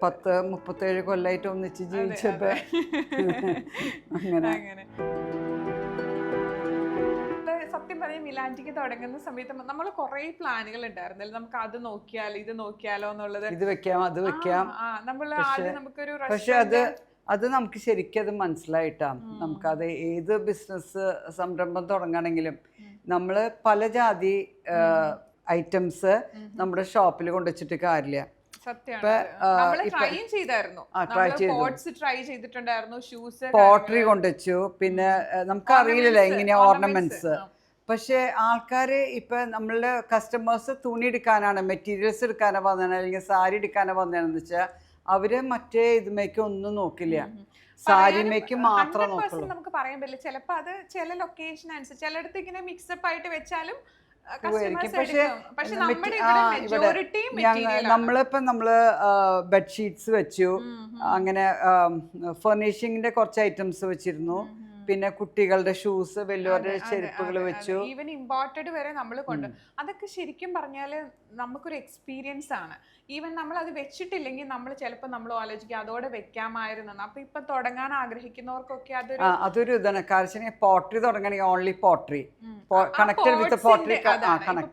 37 കൊല്ലായിട്ട് ഒന്നിച്ച് ജീവിച്ചപ്പോ അങ്ങനെ. സത്യം പറഞ്ഞാൽ മിലാൻറ്റിക്ക് തുടങ്ങുന്ന സമയത്ത് നമ്മൾ കുറെ പ്ലാനുകൾ ഉണ്ടായിരുന്നല്ലോ, നമുക്ക് അത് നോക്കിയാലോ ഇത് നോക്കിയാലോ എന്നുള്ളത്, ഇത് വെക്കാം അത് വെക്കാം. നമ്മൾ ആദ്യം നമുക്കൊരു പക്ഷെ അത് നമുക്ക് ശരിക്കും അത് മനസ്സിലായിട്ടാ. നമുക്കത് ഏത് ബിസിനസ് സംരംഭം തുടങ്ങണമെങ്കിലും നമ്മൾ പല ജാതി ഐറ്റംസ് നമ്മുടെ ഷോപ്പിൽ കൊണ്ടുവച്ചിട്ട് കാര്യമില്ല. പോട്ടറി കൊണ്ടുവച്ചു, പിന്നെ നമുക്ക് അറിയില്ലല്ലോ എങ്ങനെയാ ഓർണമെന്റ്സ്. പക്ഷെ ആൾക്കാര് ഇപ്പൊ നമ്മളുടെ കസ്റ്റമേഴ്സ് തുണി എടുക്കാനാണ്, മെറ്റീരിയൽസ് എടുക്കാനാണ് വന്നത്, അല്ലെങ്കിൽ സാരി എടുക്കാനാണ് വന്നതെന്ന് വെച്ചാൽ അവര് മറ്റേ ഇതുമേക്ക് ഒന്നും നോക്കില്ല, സാരിമേക്ക് മാത്രം നോക്കുള്ളൂ. നമുക്ക് പറയാൻ പറ്റില്ല, ചിലപ്പോ അത് ചില ലൊക്കേഷൻ അനുസരിച്ച് ചിലയിടത്ത് ഇങ്ങനെ മിക്സപ്പ് ആയിട്ട് വെച്ചാലും നമ്മള് ബെഡ്ഷീറ്റ്സ് വെച്ചു, അങ്ങനെ ഫർണിഷിങ്ങിന്റെ കുറച്ച് ഐറ്റംസ് വെച്ചിരുന്നു, പിന്നെ കുട്ടികളുടെ ഷൂസ്, വലിയവരുടെ ചെരുപ്പുകൾ വെച്ചു, ഈവൻ ഇമ്പോർട്ടഡ് വരെ നമ്മൾ കൊണ്ട്. അതൊക്കെ ശരിക്കും പറഞ്ഞാല് നമുക്കൊരു എക്സ്പീരിയൻസ് ആണ്. ഈവൻ നമ്മൾ അത് വെച്ചിട്ടില്ലെങ്കിൽ നമ്മൾ ചിലപ്പോൾ നമ്മൾ ആലോചിക്കുക അതോടെ വെക്കാമായിരുന്നു. അപ്പൊ ഇപ്പൊ തുടങ്ങാൻ ആഗ്രഹിക്കുന്നവർക്കൊക്കെ അതൊരു ഇതാണ്. കാരണം പോട്ടറി തുടങ്ങണമെങ്കിൽ only pottery connected with pottery.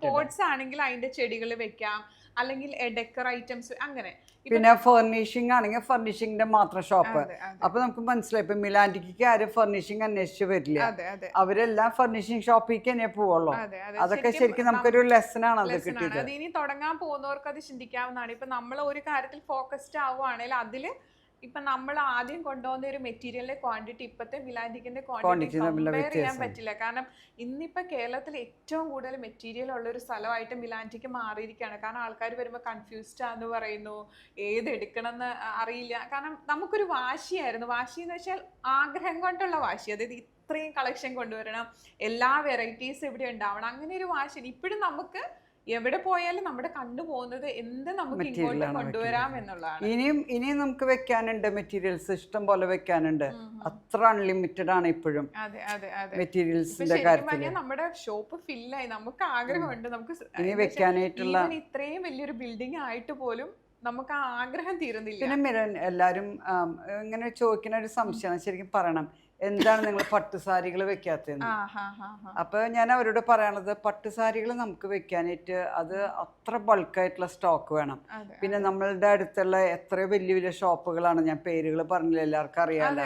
Pots ആണെങ്കിൽ അതിന്റെ ചെടികൾ വെക്കാം, അല്ലെങ്കിൽ ഡെക്കർ ഐറ്റംസ് അങ്ങനെ. പിന്നെ ഫർണിഷിംഗ് ആണെങ്കിൽ ഫർണിഷിംഗിന്റെ മാത്രം ഷോപ്പ്. അപ്പൊ നമുക്ക് മനസ്സിലായി ഇപ്പൊ മിലാൻറ്റിക്ക് ആരും ഫർണിഷിംഗ് അന്വേഷിച്ച് വരില്ല, അവരെല്ലാം ഫർണിഷിംഗ് ഷോപ്പിലേക്ക് തന്നെ പോവുള്ളൂ. അതൊക്കെ ശരിക്കും നമുക്കൊരു ലെസൺ ആണ് അത് കിട്ടിയത്. അത് ഇനി തുടങ്ങാൻ പോകുന്നവർക്ക് അത് ചിന്തിക്കാവുന്നതാണ്. ഇപ്പൊ നമ്മൾ ഒരു കാര്യത്തിൽ ഫോക്കസ്ഡ് ആവുകയാണെങ്കിൽ അതില് ഇപ്പൊ നമ്മൾ ആദ്യം കൊണ്ടുപോകുന്ന ഒരു മെറ്റീരിയലിന്റെ ക്വാണ്ടിറ്റി ഇപ്പത്തെ മിലാൻറ്റിക്കിന്റെ ക്വാണ്ടിറ്റി കമ്പയർ ചെയ്യാൻ പറ്റില്ല. കാരണം ഇന്നിപ്പോ കേരളത്തിൽ ഏറ്റവും കൂടുതൽ മെറ്റീരിയൽ ഉള്ള ഒരു സ്ഥലമായിട്ട് മിലാൻറ്റിക്ക് മാറിയിരിക്കുകയാണ്. കാരണം ആൾക്കാർ വരുമ്പോൾ കൺഫ്യൂസ്ഡ് ആണെന്ന് പറയുന്നു, ഏത് എടുക്കണം എന്ന് അറിയില്ല. കാരണം നമുക്കൊരു വാശിയായിരുന്നു. വാശി എന്ന് വെച്ചാൽ ആഗ്രഹം കൊണ്ടുള്ള വാശി, അതായത് ഇത്രയും കളക്ഷൻ കൊണ്ടുവരണം, എല്ലാ വെറൈറ്റീസ് ഇവിടെ ഉണ്ടാവണം, അങ്ങനെ ഒരു വാശി. ഇപ്പോഴും നമുക്ക് എവിടെ പോയാലും നമ്മുടെ കണ്ടു പോകുന്നത് എന്ത് നമുക്ക് ഇങ്ങോട്ട് കൊണ്ടുവരാം എന്നുള്ളതാണ്. ഇനിയും നമുക്ക് വെക്കാനുണ്ട് മെറ്റീരിയൽസ്, ഇഷ്ടം പോലെ വെക്കാനുണ്ട്. അത്ര അൺലിമിറ്റഡ് ആണ് ഇപ്പോഴും മെറ്റീരിയൽസിന്റെ കാര്യത്തിൽ. നമ്മുടെ ഷോപ്പ് ഫില്ലായി, നമുക്ക് ആഗ്രഹമുണ്ട്, നമുക്ക് ഇനി വെക്കാനായിട്ടുള്ള ഇത്രയും വലിയൊരു ബിൽഡിംഗ് ആയിട്ട് പോലും നമുക്ക് ആ ആഗ്രഹം തീരുന്നില്ല. പിന്നെ മിരൻ, എല്ലാരും ഇങ്ങനെ ചോദിക്കുന്ന ഒരു സംശയമാണ്, ശരിക്കും പറയണം, എന്താണ് നിങ്ങൾ പട്ടുസാരികൾ വെക്കാത്തതെന്ന്. അപ്പൊ ഞാൻ അവരോട് പറയാനുള്ളത്, പട്ടുസാരികൾ നമുക്ക് വെക്കാനായിട്ട് അത് അത്ര ബൾക്കായിട്ടുള്ള സ്റ്റോക്ക് വേണം. പിന്നെ നമ്മളുടെ അടുത്തുള്ള എത്ര വലിയ വലിയ ഷോപ്പുകളാണ്, ഞാൻ പേരുകൾ പറഞ്ഞില്ല, എല്ലാവർക്കും അറിയാലോ.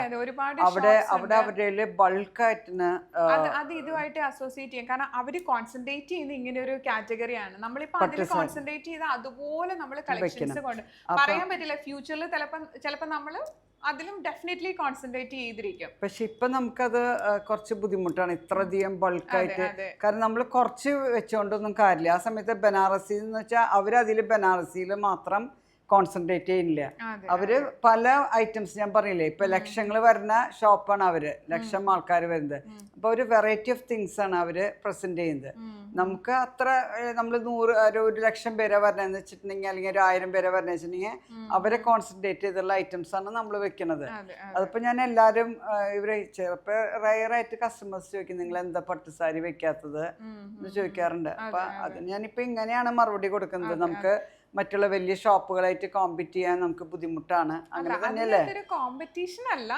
അവിടെ അവരുടെ ബൾക്കായിട്ട് അത് ഇതുമായിട്ട് അസോസിയേറ്റ് ചെയ്യാം. കാരണം അവര് കോൺസെൻട്രേറ്റ് ചെയ്യുന്ന ഇങ്ങനെ ഒരു കാറ്റഗറിയാണ്. നമ്മളിപ്പോ അതിൽ കോൺസെൻട്രേറ്റ് ചെയ്ത് അതുപോലെ നമ്മൾ കളക്ഷൻസ് കൊണ്ട് പറയാൻ പറ്റില്ല. ഫ്യൂച്ചറിൽ ചിലപ്പോ നമ്മള് അതിലും ഡെഫിനറ്റ്ലി കോൺസെൻട്രേറ്റ് ചെയ്തിരിക്കും. പക്ഷെ ഇപ്പൊ നമുക്കത് കുറച്ച് ബുദ്ധിമുട്ടാണ്, ഇത്രയധികം ബൾക്കായിട്ട്. കാരണം നമ്മൾ കുറച്ച് വെച്ചുകൊണ്ടൊന്നും കാര്യമില്ല. ആ സമയത്ത് ബനാറസി എന്ന് വെച്ചാൽ അവരതിൽ ബനാറസിയിൽ മാത്രം കോൺസെൻട്രേറ്റ് ചെയ്യുന്നില്ല. അവര് പല ഐറ്റംസ്, ഞാൻ പറഞ്ഞില്ലേ ഇപ്പൊ ലക്ഷങ്ങൾ വരുന്ന ഷോപ്പാണ് അവര്, ലക്ഷം ആൾക്കാർ വരുന്നത്. അപ്പൊ ഒരു വെറൈറ്റി ഓഫ് തിങ്സ് ആണ് അവര് പ്രസന്റ് ചെയ്യുന്നത്. നമുക്ക് അത്ര നമ്മൾ 100 ലക്ഷം പേരെ വരണമെന്ന് വെച്ചിട്ടുണ്ടെങ്കിൽ, അല്ലെങ്കിൽ 1000 പേരെ വരണമെന്ന് വെച്ചിട്ടുണ്ടെങ്കിൽ അവരെ കോൺസെൻട്രേറ്റ് ചെയ്തുള്ള ഐറ്റംസ് ആണ് നമ്മൾ വെക്കുന്നത്. അതിപ്പോ ഞാൻ എല്ലാവരും ഇവരെ ചിലപ്പോ റയറായിട്ട് കസ്റ്റമേഴ്സ് ചോദിക്കും, നിങ്ങൾ എന്താ പട്ടുസാരി വെക്കാത്തത് എന്ന് ചോദിക്കാറുണ്ട്. അപ്പൊ അത് ഞാനിപ്പോ ഇങ്ങനെയാണ് മറുപടി കൊടുക്കുന്നത്. നമുക്ക് മറ്റുള്ള വലിയ ഷോപ്പുകളായിട്ട് കോമ്പീറ്റ് ചെയ്യാൻ നമുക്ക് ബുദ്ധിമുട്ടാണ്. അങ്ങനെ തന്നെയല്ലേ? കോമ്പറ്റീഷൻ അല്ല,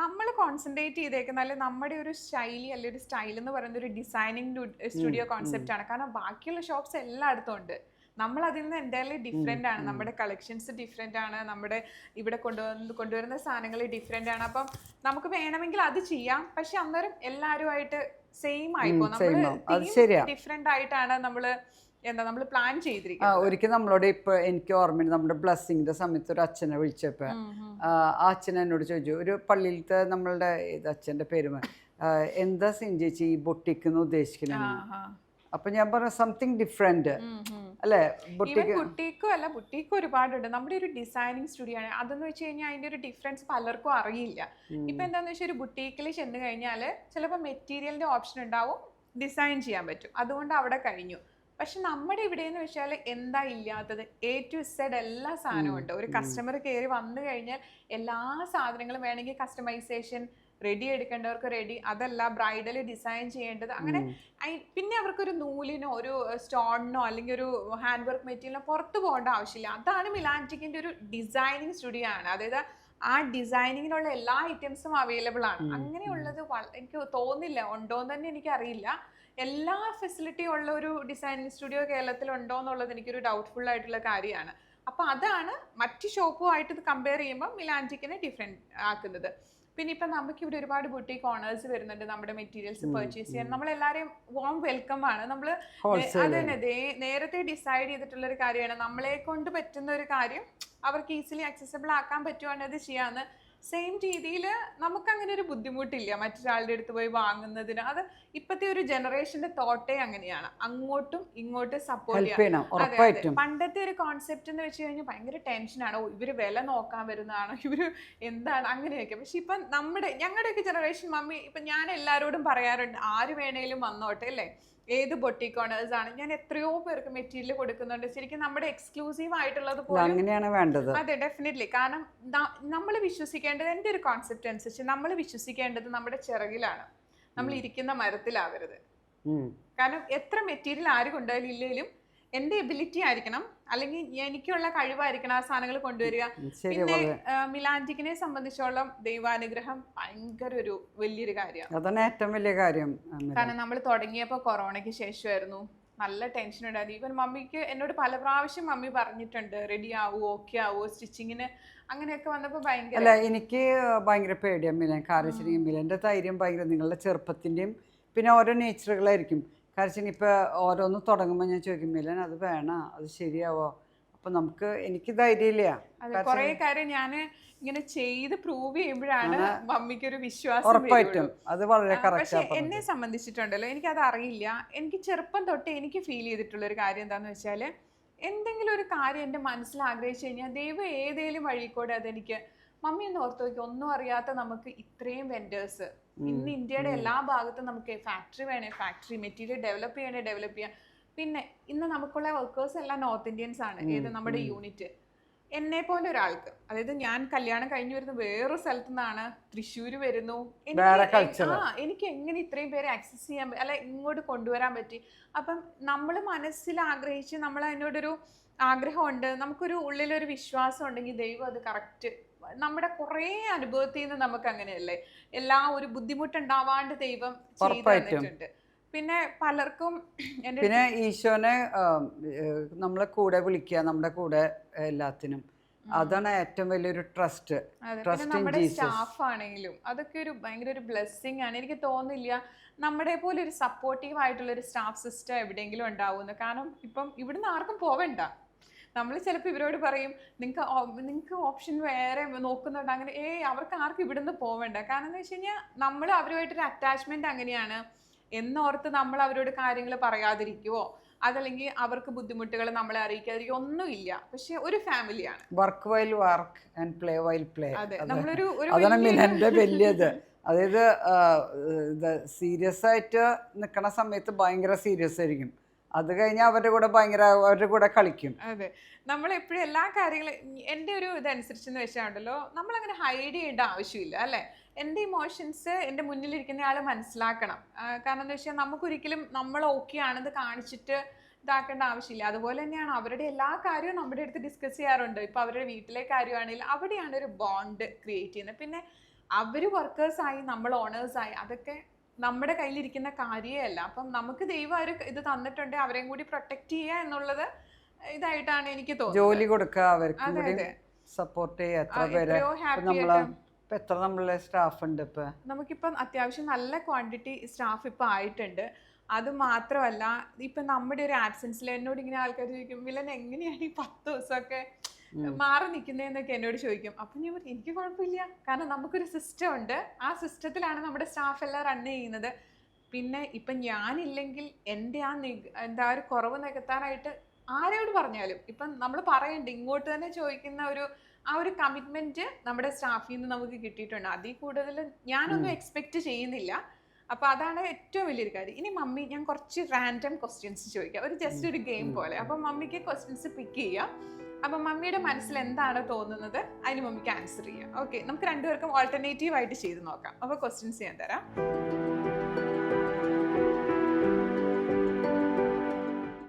നമ്മൾ കോൺസെൻട്രേറ്റ് ചെയ്തേക്കുന്ന, അല്ലെ നമ്മുടെ ഒരു ശൈലി, അല്ലെ ഒരു സ്റ്റൈൽ എന്ന് പറയുന്ന ഒരു ഡിസൈനിങ് സ്റ്റുഡിയോ കോൺസെപ്റ്റ് ആണ്. കാരണം ബാക്കിയുള്ള ഷോപ്സ് എല്ലായിടത്തും ഉണ്ട്, നമ്മൾ അതിൽ നിന്ന് എന്തായാലും ഡിഫറെൻ്റ് ആണ്. നമ്മുടെ കളക്ഷൻസ് ഡിഫറെൻ്റ് ആണ്, നമ്മുടെ ഇവിടെ കൊണ്ടുവരുന്ന സാധനങ്ങൾ ഡിഫറെൻ്റ് ആണ്. അപ്പം നമുക്ക് വേണമെങ്കിൽ അത് ചെയ്യാം, പക്ഷെ അന്നേരം എല്ലാവരുമായിട്ട് സെയിം ആയിപ്പോ, നമ്മൾ ഡിഫറെൻ്റ് ആയിട്ടാണ് നമ്മൾ പ്ലാൻ ചെയ്തിരിക്കുന്നത്. ഒരിക്കൽ നമ്മളോട് ഇപ്പൊ എനിക്ക് ഓർമ്മയുണ്ട്, നമ്മുടെ ബ്ലസ്സിങ്ങിന്റെ സമയത്ത് ഒരു അച്ഛനെ വിളിച്ചപ്പോ ആ അച്ഛൻ എന്നോട് ചോദിച്ചു, ഒരു പള്ളിയിലത്തെ നമ്മളുടെ അച്ഛന്റെ പേര് എന്താ ചേച്ചി ഈ ബൊട്ടിക്ക് ഉദ്ദേശിക്കുന്നത്. അപ്പൊ ഞാൻ പറഞ്ഞ സംതിങ് ഡിഫറെന്റ് അല്ലെ. ബുട്ടീക്കും അല്ല, ബുട്ടീക്കും ഒരുപാടുണ്ട്. നമ്മുടെ ഒരു ഡിസൈനിങ് സ്റ്റുഡിയോ ആണ്. അതെന്ന് വെച്ച് കഴിഞ്ഞാൽ അതിന്റെ ഒരു ഡിഫറൻസ് പലർക്കും അറിയില്ല. ഇപ്പൊ എന്താന്ന് വെച്ചാൽ ഒരു ബുട്ടീക്കിൽ ചെന്ന് കഴിഞ്ഞാൽ ചിലപ്പോൾ മെറ്റീരിയലിന്റെ ഓപ്ഷൻ ഉണ്ടാവും, ഡിസൈൻ ചെയ്യാൻ പറ്റും, അതുകൊണ്ട് അവിടെ കഴിഞ്ഞു. പക്ഷെ നമ്മുടെ ഇവിടെ എന്ന് വെച്ചാൽ എന്താ ഇല്ലാത്തത്, A to Z എല്ലാ സാധനവും ഉണ്ട്. ഒരു കസ്റ്റമർ കയറി വന്നു കഴിഞ്ഞാൽ എല്ലാ സാധനങ്ങളും വേണമെങ്കിൽ കസ്റ്റമൈസേഷൻ റെഡി എടുക്കേണ്ടവർക്ക് റെഡി, അതല്ല ബ്രൈഡൽ ഡിസൈൻ ചെയ്യേണ്ടത്, അങ്ങനെ പിന്നെ അവർക്കൊരു നൂലിനോ ഒരു സ്റ്റോണിനോ അല്ലെങ്കിൽ ഒരു ഹാൻഡ് വർക്ക് മെറ്റീരിയലിനോ പുറത്ത് പോകേണ്ട ആവശ്യമില്ല. അതാണ് മിലാൻറ്റിക്കിന്റെ ഒരു ഡിസൈനിങ് സ്റ്റുഡിയോ ആണ്. അതായത് ആ ഡിസൈനിങ്ങിനുള്ള എല്ലാ ഐറ്റംസും അവൈലബിൾ ആണ്. അങ്ങനെയുള്ളത് എനിക്ക് തോന്നില്ല ഉണ്ടോന്ന് തന്നെ എനിക്കറിയില്ല. എല്ലാ ഫെസിലിറ്റിയും ഉള്ള ഒരു ഡിസൈനിങ് സ്റ്റുഡിയോ കേരളത്തിൽ ഉണ്ടോ എന്നുള്ളത് എനിക്കൊരു ഡൗട്ട്ഫുൾ ആയിട്ടുള്ള കാര്യമാണ്. അപ്പോൾ അതാണ് മറ്റ് ഷോപ്പുമായിട്ട് ഇത് കമ്പയർ ചെയ്യുമ്പോൾ മിലാൻറ്റിക്കിനെ ഡിഫറെൻറ്റ് ആക്കുന്നത്. പിന്നെ ഇപ്പം നമുക്ക് ഇവിടെ ഒരുപാട് ബുട്ടീക്ക് ഓണേഴ്സ് വരുന്നുണ്ട് നമ്മുടെ മെറ്റീരിയൽസ് പർച്ചേസ് ചെയ്യാൻ. നമ്മളെല്ലാവരെയും വാം വെൽക്കം ആണ്. നമ്മൾ അത് തന്നെ നേരത്തെ ഡിസൈഡ് ചെയ്തിട്ടുള്ളൊരു കാര്യമാണ്. നമ്മളെ കൊണ്ട് പറ്റുന്ന ഒരു കാര്യം അവർക്ക് ഈസിലി അക്സസിബിൾ ആക്കാൻ പറ്റുവാണെങ്കിൽ അത് ചെയ്യാമെന്ന്. സെയിം രീതിയിൽ നമുക്കങ്ങനെ ഒരു ബുദ്ധിമുട്ടില്ല മറ്റൊരാളുടെ അടുത്ത് പോയി വാങ്ങുന്നതിന്. അത് ഇപ്പോഴത്തെ ഒരു ജനറേഷന്റെ തോട്ടേ അങ്ങനെയാണ്, അങ്ങോട്ടും ഇങ്ങോട്ടും സപ്പോർട്ട് ചെയ്യാം. പണ്ടത്തെ ഒരു കോൺസെപ്റ്റ് എന്ന് വെച്ച് കഴിഞ്ഞാൽ ഭയങ്കര ടെൻഷനാണ്, ഇവര് വില നോക്കാൻ വരുന്നതാണോ, ഇവര് എന്താണ്, അങ്ങനെയൊക്കെ. പക്ഷെ ഇപ്പം ഞങ്ങളുടെയൊക്കെ ജനറേഷൻ മമ്മി, ഇപ്പം ഞാൻ എല്ലാവരോടും പറയാറുണ്ട്, ആര് വേണേലും വന്നോട്ടെ അല്ലേ, ഏത് ബൊട്ടീക്ക് ഓണേഴ്സ് ആണ്. ഞാൻ എത്രയോ പേർക്ക് മെറ്റീരിയൽ കൊടുക്കുന്നുണ്ട്. ശരിക്കും നമ്മുടെ എക്സ്ക്ലൂസീവ് ആയിട്ടുള്ളത് പോലെ. അതെ, ഡെഫിനറ്റ്ലി. കാരണം നമ്മൾ വിശ്വസിക്കേണ്ടത്, എൻ്റെ ഒരു കോൺസെപ്റ്റ് അനുസരിച്ച് നമ്മൾ വിശ്വസിക്കേണ്ടത് നമ്മുടെ ചിറകിലാണ്, നമ്മൾ ഇരിക്കുന്ന മരത്തിലാവരുത്. കാരണം എത്ര മെറ്റീരിയൽ ആര് കൊണ്ടുപോയാലും ഇല്ലെങ്കിലും എൻ്റെ എബിലിറ്റി ആയിരിക്കണം, അല്ലെങ്കിൽ എനിക്കുള്ള കഴിവായിരിക്കണം ആ സാധനങ്ങൾ കൊണ്ടുവരിക. പിന്നെ മിലാൻറ്റിക്കിനെ സംബന്ധിച്ചോളം ദൈവാനുഗ്രഹം ഭയങ്കര ഒരു വലിയൊരു കാര്യമാണ്. അതാണ് ഏറ്റവും വലിയ കാര്യം. കാരണം നമ്മൾ തുടങ്ങിയപ്പോൾ കൊറോണയ്ക്ക് ശേഷമായിരുന്നു, നല്ല ടെൻഷൻ ഉണ്ടായിരുന്നു. ഈവൻ മമ്മിക്ക് എന്നോട് പല പ്രാവശ്യം മമ്മി പറഞ്ഞിട്ടുണ്ട്, റെഡി ആവുമോ, ഓക്കെ ആവുമോ സ്റ്റിച്ചിങ്ങിന്, അങ്ങനെയൊക്കെ വന്നപ്പോൾ ഭയങ്കര. അല്ല, എനിക്ക് ഭയങ്കര പേടിയാണ് മിലൻ. കാരണം മിലൻ്റെ ധൈര്യം ഭയങ്കര, നിങ്ങളുടെ ചെറുപ്പത്തിൻ്റെയും പിന്നെ ഓരോ നേച്ചറുകളായിരിക്കും. കാരണം ഇപ്പോൾ ഓരോന്ന് തുടങ്ങുമ്പോൾ ഞാൻ ചോദിക്കും, മിലൻ അത് വേണോ, അത് ശരിയാവോ? അപ്പം എനിക്ക് ധൈര്യമില്ല. കുറേ കാര്യം ഞാൻ ഇങ്ങനെ ചെയ്ത് പ്രൂവ് ചെയ്യുമ്പോഴാണ് മമ്മിക്ക് ഒരു വിശ്വാസം. ഉറപ്പായിട്ടും അത് വളരെ കറക്റ്റ്. പക്ഷെ എന്നെ സംബന്ധിച്ചിട്ടുണ്ടല്ലോ, എനിക്കത് അറിയില്ല. എനിക്ക് ചെറുപ്പം തൊട്ടേ എനിക്ക് ഫീൽ ചെയ്തിട്ടുള്ള ഒരു കാര്യം എന്താണെന്ന് വെച്ചാൽ, എന്തെങ്കിലും ഒരു കാര്യം എൻ്റെ മനസ്സിൽ ആഗ്രഹിച്ചു കഴിഞ്ഞാൽ ദൈവം ഏതേലും വഴിക്കൂടെ അതെനിക്ക്. മമ്മി ഒന്ന് ഓർത്ത് നോക്കി, ഒന്നും അറിയാത്ത നമുക്ക് ഇത്രയും വെൻഡേഴ്സ് ഇന്ന് ഇന്ത്യയുടെ എല്ലാ ഭാഗത്തും നമുക്ക് ഫാക്ടറി വേണേ ഫാക്ടറി, മെറ്റീരിയൽ ഡെവലപ്പ് ചെയ്യാം. പിന്നെ ഇന്ന് നമുക്കുള്ള വർക്കേഴ്സ് എല്ലാം നോർത്ത് ഇന്ത്യൻസ് ആണ്. ഏത് നമ്മുടെ യൂണിറ്റ്. എന്നെ പോലെ ഒരാൾക്ക്, അതായത് ഞാൻ കല്യാണം കഴിഞ്ഞു വരുന്ന വേറൊരു സ്ഥലത്തു നിന്നാണ്, തൃശ്ശൂർ വരുന്നു, എനിക്ക് എങ്ങനെ ഇത്രയും പേരെ ആക്സസ് ചെയ്യാൻ അല്ല ഇങ്ങോട്ട് കൊണ്ടുവരാൻ പറ്റി. അപ്പം നമ്മൾ മനസ്സിൽ ആഗ്രഹിച്ച്, നമ്മൾ അതിനോടൊരു ആഗ്രഹമുണ്ട്, നമുക്കൊരു ഉള്ളിലൊരു വിശ്വാസം ഉണ്ടെങ്കിൽ ദൈവം അത് കറക്റ്റ്. നമ്മുടെ കുറേ അനുഭവത്തിൽ നിന്ന് നമുക്ക് അങ്ങനെയല്ലേ, എല്ലാ ഒരു ബുദ്ധിമുട്ടുണ്ടാവാണ്ട് ദൈവം ചെയ്തു തന്നിട്ടുണ്ട്. പിന്നെ പലർക്കും പിന്നെ ഈശോനെ നമ്മളെ കൂടെ വിളിക്കുക, നമ്മുടെ കൂടെ എല്ലാത്തിനും. അതാണ് ഏറ്റവും വലിയൊരു ട്രസ്റ്റ്. നമ്മുടെ സ്റ്റാഫ് ആണെങ്കിലും അതൊക്കെ ഒരു ഭയങ്കര ഒരു ബ്ലെസ്സിങ് ആണ്. എനിക്ക് തോന്നില്ല നമ്മുടെ പോലെ ഒരു സപ്പോർട്ടീവ് ആയിട്ടുള്ള ഒരു സ്റ്റാഫ് സിസ്റ്റം എവിടെയെങ്കിലും ഉണ്ടാവുമെന്ന്. കാരണം ഇപ്പം ഇവിടുന്ന് ആർക്കും പോവണ്ട. നമ്മൾ ചിലപ്പോൾ ഇവരോട് പറയും, നിങ്ങൾക്ക് ഓപ്ഷൻ വേറെ നോക്കുന്നുണ്ട്, അങ്ങനെ അവർക്ക് ആർക്കും ഇവിടുന്ന് പോവേണ്ട. കാരണം എന്ന് വെച്ച് കഴിഞ്ഞാൽ നമ്മൾ അവരുമായിട്ടൊരു അറ്റാച്ച്മെന്റ് അങ്ങനെയാണ്. എന്നോർത്ത് നമ്മൾ അവരോട് കാര്യങ്ങൾ പറയാതിരിക്കുവോ, അതല്ലെങ്കിൽ അവർക്ക് ബുദ്ധിമുട്ടുകൾ നമ്മളെ അറിയിക്കാതിരിക്കുക ഒന്നുമില്ല. പക്ഷെ ഒരു ഫാമിലിയാണ്. Work while work and play while play. അതെ, നമ്മളൊരു അതാണ് മിലന്റെ വലിയത്. അതായത് സീരിയസ് ആയിട്ട് നിൽക്കുന്ന സമയത്ത് ഭയങ്കര സീരിയസ് ആയിരിക്കും, അത് കഴിഞ്ഞാൽ അവരുടെ കൂടെ കളിക്കും. അതെ, നമ്മൾ എപ്പോഴും എല്ലാ കാര്യങ്ങളും എൻ്റെ ഒരു ഇതനുസരിച്ചെന്ന് വെച്ചാണ്ടല്ലോ, നമ്മളങ്ങനെ ഹൈഡ് ചെയ്യേണ്ട ആവശ്യമില്ല അല്ലേ. എൻ്റെ ഇമോഷൻസ് എൻ്റെ മുന്നിലിരിക്കുന്ന ആൾ മനസ്സിലാക്കണം. കാരണം എന്താ വെച്ചാൽ നമുക്കൊരിക്കലും നമ്മൾ ഓക്കെ ആണെന്ന് കാണിച്ചിട്ട് ഇതാക്കേണ്ട ആവശ്യമില്ല. അതുപോലെ തന്നെയാണ് അവരുടെ എല്ലാ കാര്യവും നമ്മുടെ അടുത്ത് ഡിസ്കസ് ചെയ്യാറുണ്ട്. ഇപ്പോൾ അവരുടെ വീട്ടിലെ കാര്യമാണെങ്കിൽ അവിടെയാണ് ഒരു ബോണ്ട് ക്രിയേറ്റ് ചെയ്യുന്നത്. പിന്നെ അവർ വർക്കേഴ്സായി നമ്മൾ ഓണേഴ്സായി, അതൊക്കെ നമ്മുടെ കയ്യിലിരിക്കുന്ന കാര്യമല്ല. അപ്പം നമുക്ക് ദൈവം ഇത് തന്നിട്ടുണ്ട്, അവരെയും കൂടി പ്രൊട്ടക്ട് ചെയ്യുക എന്നുള്ളത് ഇതായിട്ടാണ് എനിക്ക് തോന്നുന്നത്. ജോലി കൊടുക്കുക, അവർക്ക് സപ്പോർട്ട് ചെയ്യുക. എത്ര പേര് എത്ര നമ്മളെ സ്റ്റാഫ് ഉണ്ട് ഇപ്പൊ? നമുക്കിപ്പം അത്യാവശ്യം നല്ല ക്വാണ്ടിറ്റി സ്റ്റാഫ് ഇപ്പൊ ആയിട്ടുണ്ട്. അത് മാത്രമല്ല, ഇപ്പൊ നമ്മുടെ ഒരു ആബ്സെൻസിൽ എന്നോട് ഇങ്ങനെ ആൾക്കാർ ചോദിക്കും, മിലൻ എങ്ങനെയാണ് ഈ 10 ദിവസമൊക്കെ മാറി നിൽക്കുന്നതെന്നൊക്കെ എന്നോട് ചോദിക്കും. അപ്പം ഞാൻ പറയും, എനിക്ക് കുഴപ്പമില്ല, കാരണം നമുക്കൊരു സിസ്റ്റം ഉണ്ട്, ആ സിസ്റ്റത്തിലാണ് നമ്മുടെ സ്റ്റാഫ് എല്ലാം റൺ ചെയ്യുന്നത്. പിന്നെ ഇപ്പം ഞാനില്ലെങ്കിൽ എൻ്റെ എന്താ ഒരു കുറവ് നികത്താനായിട്ട് ആരോട് പറഞ്ഞാലും ഇപ്പം നമ്മൾ പറയണ്ട, ഇങ്ങോട്ട് തന്നെ ചോദിക്കുന്ന ആ ഒരു കമ്മിറ്റ്മെന്റ് നമ്മുടെ സ്റ്റാഫിൽ നിന്ന് നമുക്ക് കിട്ടിയിട്ടുണ്ട്. അതിൽ കൂടുതൽ ഞാനൊന്നും എക്സ്പെക്ട് ചെയ്യുന്നില്ല. അപ്പൊ അതാണ് ഏറ്റവും വലിയൊരു കാര്യം. ഇനി മമ്മി, ഞാൻ കുറച്ച് റാൻഡം ക്വസ്റ്റ്യൻസ് ചോദിക്കാം, ജസ്റ്റ് ഒരു ഗെയിം പോലെ. അപ്പം മമ്മിക്ക് ക്വസ്റ്റ്യൻസ് പിക്ക് ചെയ്യാം, അപ്പൊ മമ്മിയുടെ മനസ്സിൽ എന്താണ് തോന്നുന്നത് അതിന് മമ്മിക്ക് ആൻസർ ചെയ്യാം. ഓക്കെ, നമുക്ക് രണ്ടുപേർക്കും ഓൾട്ടർനേറ്റീവ് ആയിട്ട് ചെയ്ത് നോക്കാം. അപ്പൊ ക്വസ്റ്റ്യൻസ് ഞാൻ തരാം.